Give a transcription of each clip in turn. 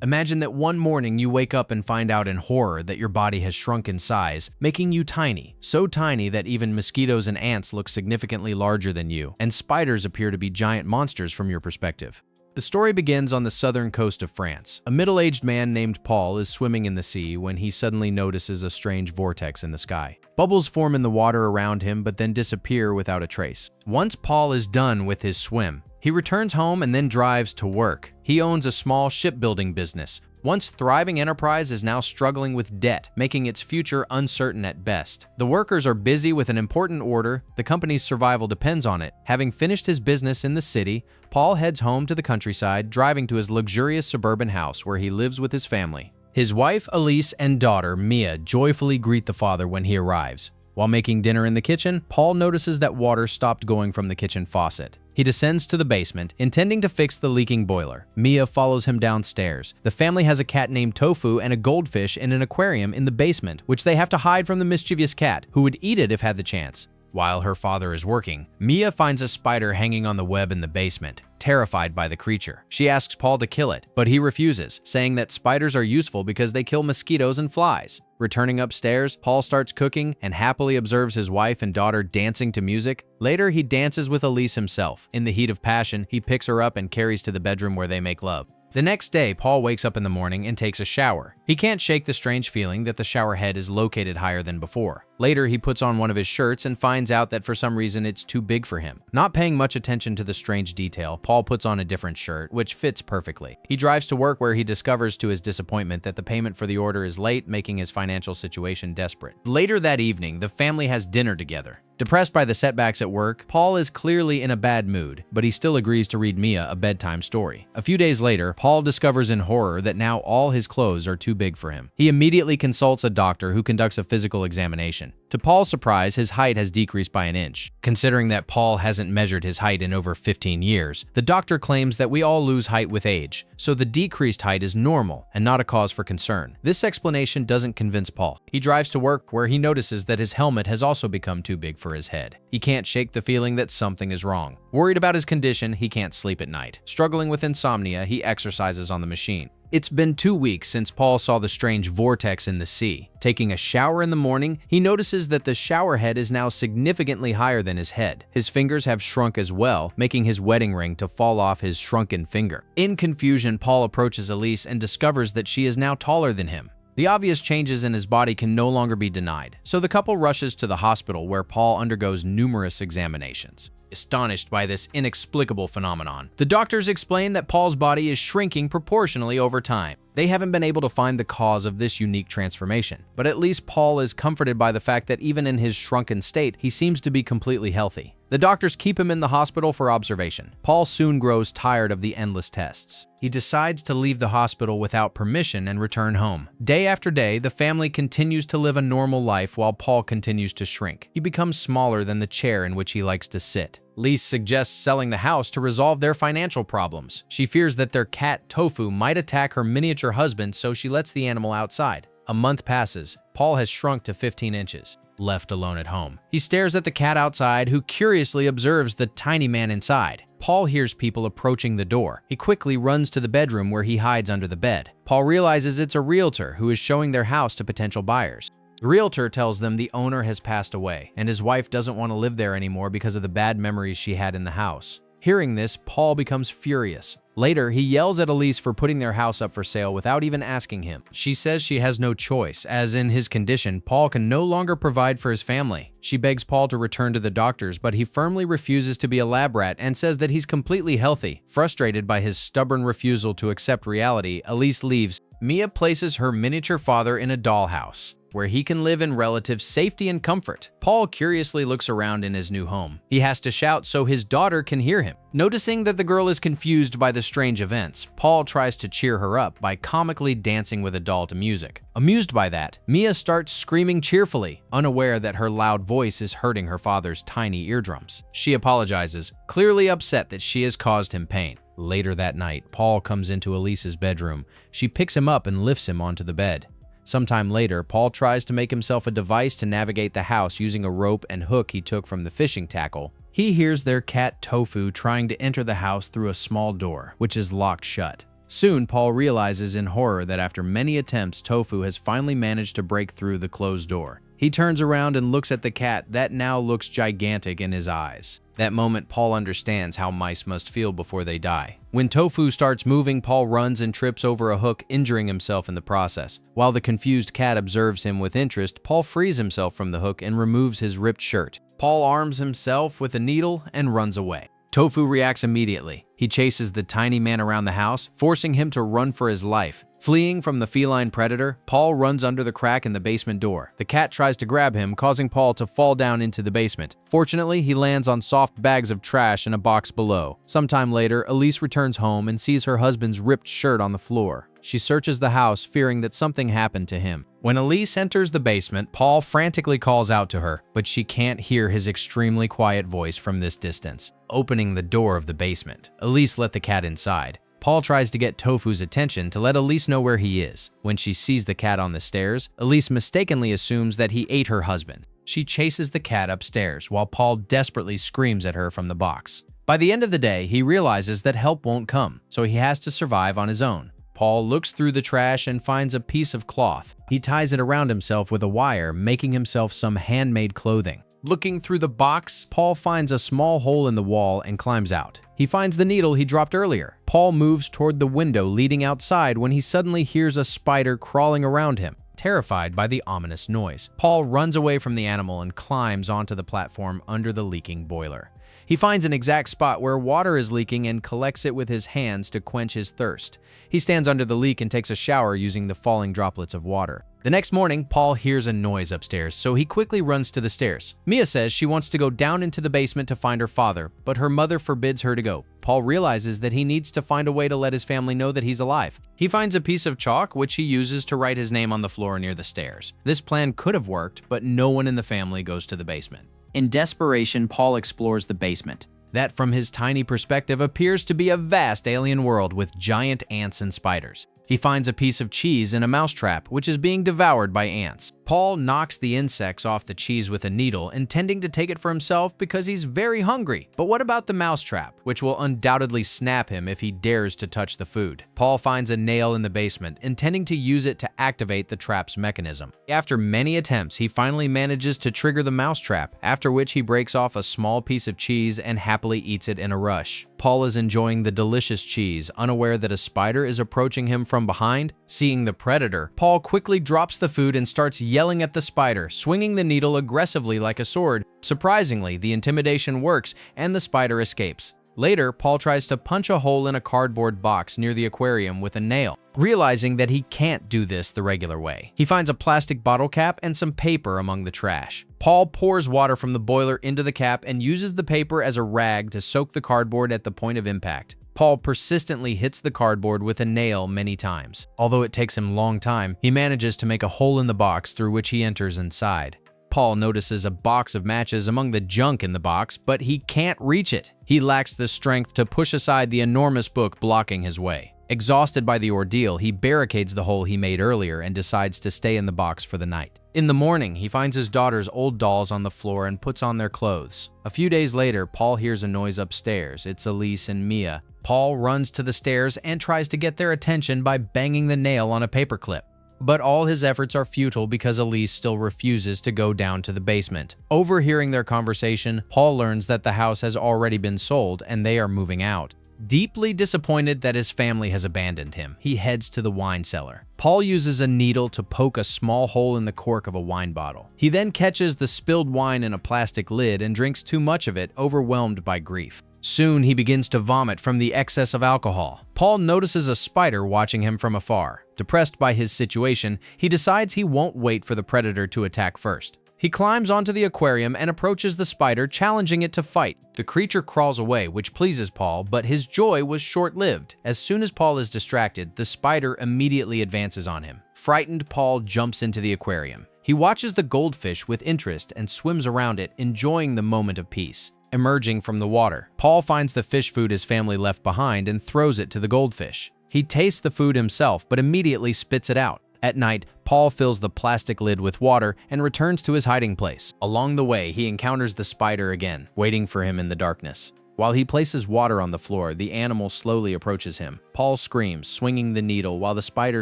Imagine that one morning you wake up and find out in horror that your body has shrunk in size, making you tiny, so tiny that even mosquitoes and ants look significantly larger than you, and spiders appear to be giant monsters from your perspective. The story begins on the southern coast of France. A middle-aged man named Paul is swimming in the sea when he suddenly notices a strange vortex in the sky. Bubbles form in the water around him but then disappear without a trace. Once Paul is done with his swim, he returns home and then drives to work. He owns a small shipbuilding business. Once thriving enterprise is now struggling with debt, making its future uncertain at best. The workers are busy with an important order. The company's survival depends on it. Having finished his business in the city, Paul heads home to the countryside, driving to his luxurious suburban house where he lives with his family. His wife, Elise, and daughter, Mia, joyfully greet the father when he arrives. While making dinner in the kitchen, Paul notices that water stopped going from the kitchen faucet. He descends to the basement, intending to fix the leaking boiler. Mia follows him downstairs. The family has a cat named Tofu and a goldfish in an aquarium in the basement, which they have to hide from the mischievous cat, who would eat it if had the chance. While her father is working, Mia finds a spider hanging on the web in the basement, terrified by the creature. She asks Paul to kill it, but he refuses, saying that spiders are useful because they kill mosquitoes and flies. Returning upstairs, Paul starts cooking and happily observes his wife and daughter dancing to music. Later, he dances with Elise himself. In the heat of passion, he picks her up and carries to the bedroom where they make love. The next day, Paul wakes up in the morning and takes a shower. He can't shake the strange feeling that the shower head is located higher than before. Later, he puts on one of his shirts and finds out that for some reason it's too big for him. Not paying much attention to the strange detail, Paul puts on a different shirt, which fits perfectly. He drives to work where he discovers to his disappointment that the payment for the order is late, making his financial situation desperate. Later that evening, the family has dinner together. Depressed by the setbacks at work, Paul is clearly in a bad mood, but he still agrees to read Mia a bedtime story. A few days later, Paul discovers in horror that now all his clothes are too big for him. He immediately consults a doctor who conducts a physical examination. To Paul's surprise, his height has decreased by an inch. Considering that Paul hasn't measured his height in over 15 years, the doctor claims that we all lose height with age, so the decreased height is normal and not a cause for concern. This explanation doesn't convince Paul. He drives to work where he notices that his helmet has also become too big for his head. He can't shake the feeling that something is wrong. Worried about his condition, he can't sleep at night. Struggling with insomnia, he exercises on the machine. It's been 2 weeks since Paul saw the strange vortex in the sea. Taking a shower in the morning, he notices that the shower head is now significantly higher than his head. His fingers have shrunk as well, making his wedding ring to fall off his shrunken finger. In confusion, Paul approaches Elise and discovers that she is now taller than him. The obvious changes in his body can no longer be denied, so the couple rushes to the hospital where Paul undergoes numerous examinations. Astonished by this inexplicable phenomenon, the doctors explain that Paul's body is shrinking proportionally over time. They haven't been able to find the cause of this unique transformation, but at least Paul is comforted by the fact that even in his shrunken state, he seems to be completely healthy. The doctors keep him in the hospital for observation. Paul soon grows tired of the endless tests. He decides to leave the hospital without permission and return home. Day after day, the family continues to live a normal life while Paul continues to shrink. He becomes smaller than the chair in which he likes to sit. Lise suggests selling the house to resolve their financial problems. She fears that their cat, Tofu, might attack her miniature husband, so she lets the animal outside. A month passes. Paul has shrunk to 15 inches. Left alone at home, he stares at the cat outside, who curiously observes the tiny man inside. Paul hears people approaching the door. He quickly runs to the bedroom where he hides under the bed. Paul realizes it's a realtor who is showing their house to potential buyers. The realtor tells them the owner has passed away, and his wife doesn't want to live there anymore because of the bad memories she had in the house. Hearing this, Paul becomes furious. Later, he yells at Elise for putting their house up for sale without even asking him. She says she has no choice, as in his condition, Paul can no longer provide for his family. She begs Paul to return to the doctors, but he firmly refuses to be a lab rat and says that he's completely healthy. Frustrated by his stubborn refusal to accept reality, Elise leaves. Mia places her miniature father in a dollhouse, where he can live in relative safety and comfort. Paul curiously looks around in his new home. He has to shout so his daughter can hear him. Noticing that the girl is confused by the strange events, Paul tries to cheer her up by comically dancing with a doll to music. Amused by that, Mia starts screaming cheerfully, unaware that her loud voice is hurting her father's tiny eardrums. She apologizes, clearly upset that she has caused him pain. Later that night, Paul comes into Elise's bedroom. She picks him up and lifts him onto the bed. Sometime later, Paul tries to make himself a device to navigate the house using a rope and hook he took from the fishing tackle. He hears their cat Tofu trying to enter the house through a small door, which is locked shut. Soon, Paul realizes in horror that after many attempts, Tofu has finally managed to break through the closed door. He turns around and looks at the cat that now looks gigantic in his eyes. That moment, Paul understands how mice must feel before they die. When Tofu starts moving, Paul runs and trips over a hook, injuring himself in the process. While the confused cat observes him with interest, Paul frees himself from the hook and removes his ripped shirt. Paul arms himself with a needle and runs away. Tofu reacts immediately. He chases the tiny man around the house, forcing him to run for his life. Fleeing from the feline predator, Paul runs under the crack in the basement door. The cat tries to grab him, causing Paul to fall down into the basement. Fortunately, he lands on soft bags of trash in a box below. Sometime later, Elise returns home and sees her husband's ripped shirt on the floor. She searches the house, fearing that something happened to him. When Elise enters the basement, Paul frantically calls out to her, but she can't hear his extremely quiet voice from this distance. Opening the door of the basement, Elise let the cat inside. Paul tries to get Tofu's attention to let Elise know where he is. When she sees the cat on the stairs, Elise mistakenly assumes that he ate her husband. She chases the cat upstairs while Paul desperately screams at her from the box. By the end of the day, he realizes that help won't come, so he has to survive on his own. Paul looks through the trash and finds a piece of cloth. He ties it around himself with a wire, making himself some handmade clothing. Looking through the box, Paul finds a small hole in the wall and climbs out. He finds the needle he dropped earlier. Paul moves toward the window leading outside when he suddenly hears a spider crawling around him. Terrified by the ominous noise, Paul runs away from the animal and climbs onto the platform under the leaking boiler. He finds an exact spot where water is leaking and collects it with his hands to quench his thirst. He stands under the leak and takes a shower using the falling droplets of water. The next morning, Paul hears a noise upstairs, so he quickly runs to the stairs. Mia says she wants to go down into the basement to find her father, but her mother forbids her to go. Paul realizes that he needs to find a way to let his family know that he's alive. He finds a piece of chalk, which he uses to write his name on the floor near the stairs. This plan could have worked, but no one in the family goes to the basement. In desperation, Paul explores the basement. That, from his tiny perspective, appears to be a vast alien world with giant ants and spiders. He finds a piece of cheese in a mousetrap, which is being devoured by ants. Paul knocks the insects off the cheese with a needle, intending to take it for himself because he's very hungry. But what about the mousetrap, which will undoubtedly snap him if he dares to touch the food? Paul finds a nail in the basement, intending to use it to activate the trap's mechanism. After many attempts, he finally manages to trigger the mousetrap, after which he breaks off a small piece of cheese and happily eats it in a rush. Paul is enjoying the delicious cheese, unaware that a spider is approaching him from behind. Seeing the predator, Paul quickly drops the food and starts yelling at the spider, swinging the needle aggressively like a sword. Surprisingly, the intimidation works and the spider escapes. Later, Paul tries to punch a hole in a cardboard box near the aquarium with a nail, realizing that he can't do this the regular way. He finds a plastic bottle cap and some paper among the trash. Paul pours water from the boiler into the cap and uses the paper as a rag to soak the cardboard at the point of impact. Paul persistently hits the cardboard with a nail many times. Although it takes him a long time, he manages to make a hole in the box through which he enters inside. Paul notices a box of matches among the junk in the box, but he can't reach it. He lacks the strength to push aside the enormous book blocking his way. Exhausted by the ordeal, he barricades the hole he made earlier and decides to stay in the box for the night. In the morning, he finds his daughter's old dolls on the floor and puts on their clothes. A few days later, Paul hears a noise upstairs. It's Elise and Mia. Paul runs to the stairs and tries to get their attention by banging the nail on a paperclip. But all his efforts are futile because Elise still refuses to go down to the basement. Overhearing their conversation, Paul learns that the house has already been sold and they are moving out. Deeply disappointed that his family has abandoned him, he heads to the wine cellar. Paul uses a needle to poke a small hole in the cork of a wine bottle. He then catches the spilled wine in a plastic lid and drinks too much of it, overwhelmed by grief. Soon he begins to vomit from the excess of alcohol. Paul notices a spider watching him from afar. Depressed by his situation, he decides he won't wait for the predator to attack first. He climbs onto the aquarium and approaches the spider, challenging it to fight. The creature crawls away, which pleases Paul, but his joy was short-lived. As soon as Paul is distracted, the spider immediately advances on him. Frightened, Paul jumps into the aquarium. He watches the goldfish with interest and swims around it, enjoying the moment of peace. Emerging from the water, Paul finds the fish food his family left behind and throws it to the goldfish. He tastes the food himself, but immediately spits it out. At night, Paul fills the plastic lid with water and returns to his hiding place. Along the way, he encounters the spider again, waiting for him in the darkness. While he places water on the floor, the animal slowly approaches him. Paul screams, swinging the needle while the spider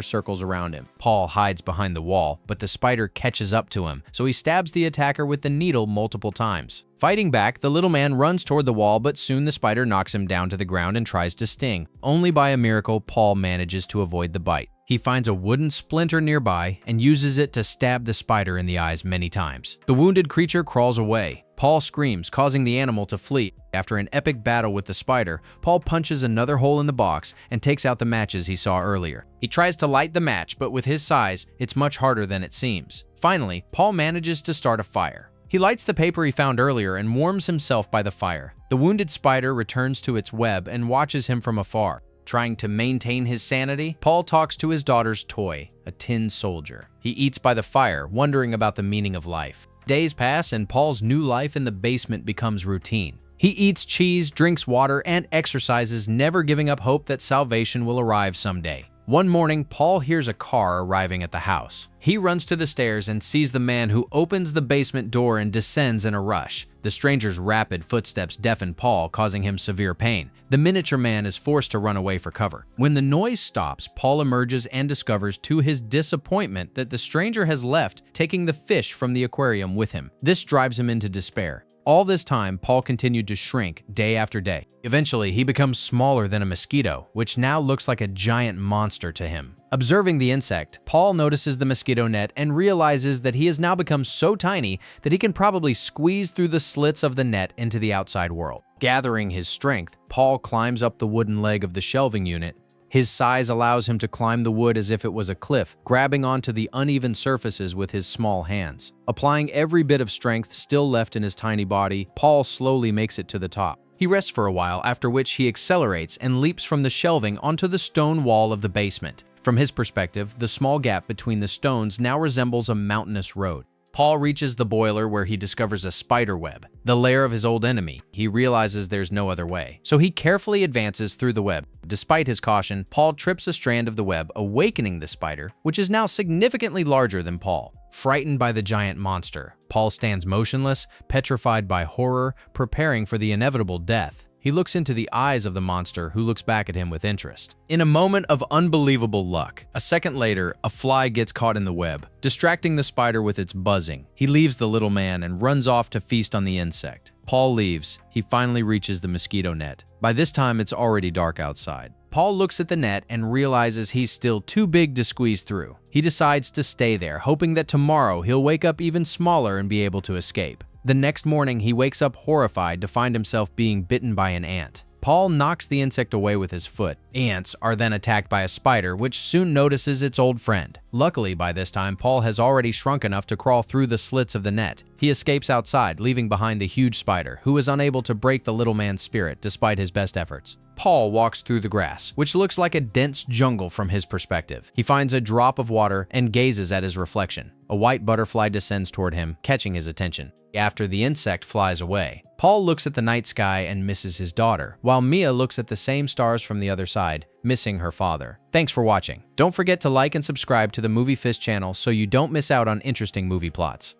circles around him. Paul hides behind the wall, but the spider catches up to him, so he stabs the attacker with the needle multiple times. Fighting back, the little man runs toward the wall, but soon the spider knocks him down to the ground and tries to sting. Only by a miracle, Paul manages to avoid the bite. He finds a wooden splinter nearby and uses it to stab the spider in the eyes many times. The wounded creature crawls away. Paul screams, causing the animal to flee. After an epic battle with the spider, Paul punches another hole in the box and takes out the matches he saw earlier. He tries to light the match, but with his size, it's much harder than it seems. Finally, Paul manages to start a fire. He lights the paper he found earlier and warms himself by the fire. The wounded spider returns to its web and watches him from afar. Trying to maintain his sanity, Paul talks to his daughter's toy, a tin soldier. He eats by the fire, wondering about the meaning of life. Days pass and Paul's new life in the basement becomes routine. He eats cheese, drinks water, and exercises, never giving up hope that salvation will arrive someday. One morning, Paul hears a car arriving at the house. He runs to the stairs and sees the man who opens the basement door and descends in a rush. The stranger's rapid footsteps deafen Paul, causing him severe pain. The miniature man is forced to run away for cover. When the noise stops, Paul emerges and discovers to his disappointment that the stranger has left, taking the fish from the aquarium with him. This drives him into despair. All this time, Paul continued to shrink day after day. Eventually, he becomes smaller than a mosquito, which now looks like a giant monster to him. Observing the insect, Paul notices the mosquito net and realizes that he has now become so tiny that he can probably squeeze through the slits of the net into the outside world. Gathering his strength, Paul climbs up the wooden leg of the shelving unit. His size allows him to climb the wood as if it was a cliff, grabbing onto the uneven surfaces with his small hands. Applying every bit of strength still left in his tiny body, Paul slowly makes it to the top. He rests for a while, after which he accelerates and leaps from the shelving onto the stone wall of the basement. From his perspective, the small gap between the stones now resembles a mountainous road. Paul reaches the boiler where he discovers a spider web, the lair of his old enemy. He realizes there's no other way, so he carefully advances through the web. Despite his caution, Paul trips a strand of the web, awakening the spider, which is now significantly larger than Paul. Frightened by the giant monster, Paul stands motionless, petrified by horror, preparing for the inevitable death. He looks into the eyes of the monster, who looks back at him with interest. In a moment of unbelievable luck, a second later, a fly gets caught in the web, distracting the spider with its buzzing. He leaves the little man and runs off to feast on the insect. Paul leaves. He finally reaches the mosquito net. By this time, it's already dark outside. Paul looks at the net and realizes he's still too big to squeeze through. He decides to stay there, hoping that tomorrow he'll wake up even smaller and be able to escape. The next morning, he wakes up horrified to find himself being bitten by an ant. Paul knocks the insect away with his foot. Ants are then attacked by a spider, which soon notices its old friend. Luckily, by this time, Paul has already shrunk enough to crawl through the slits of the net. He escapes outside, leaving behind the huge spider, who is unable to break the little man's spirit despite his best efforts. Paul walks through the grass, which looks like a dense jungle from his perspective. He finds a drop of water and gazes at his reflection. A white butterfly descends toward him, catching his attention. After the insect flies away, Paul looks at the night sky and misses his daughter, while Mia looks at the same stars from the other side, missing her father. Thanks for watching. Don't forget to like and subscribe to the Movie Fist channel so you don't miss out on interesting movie plots.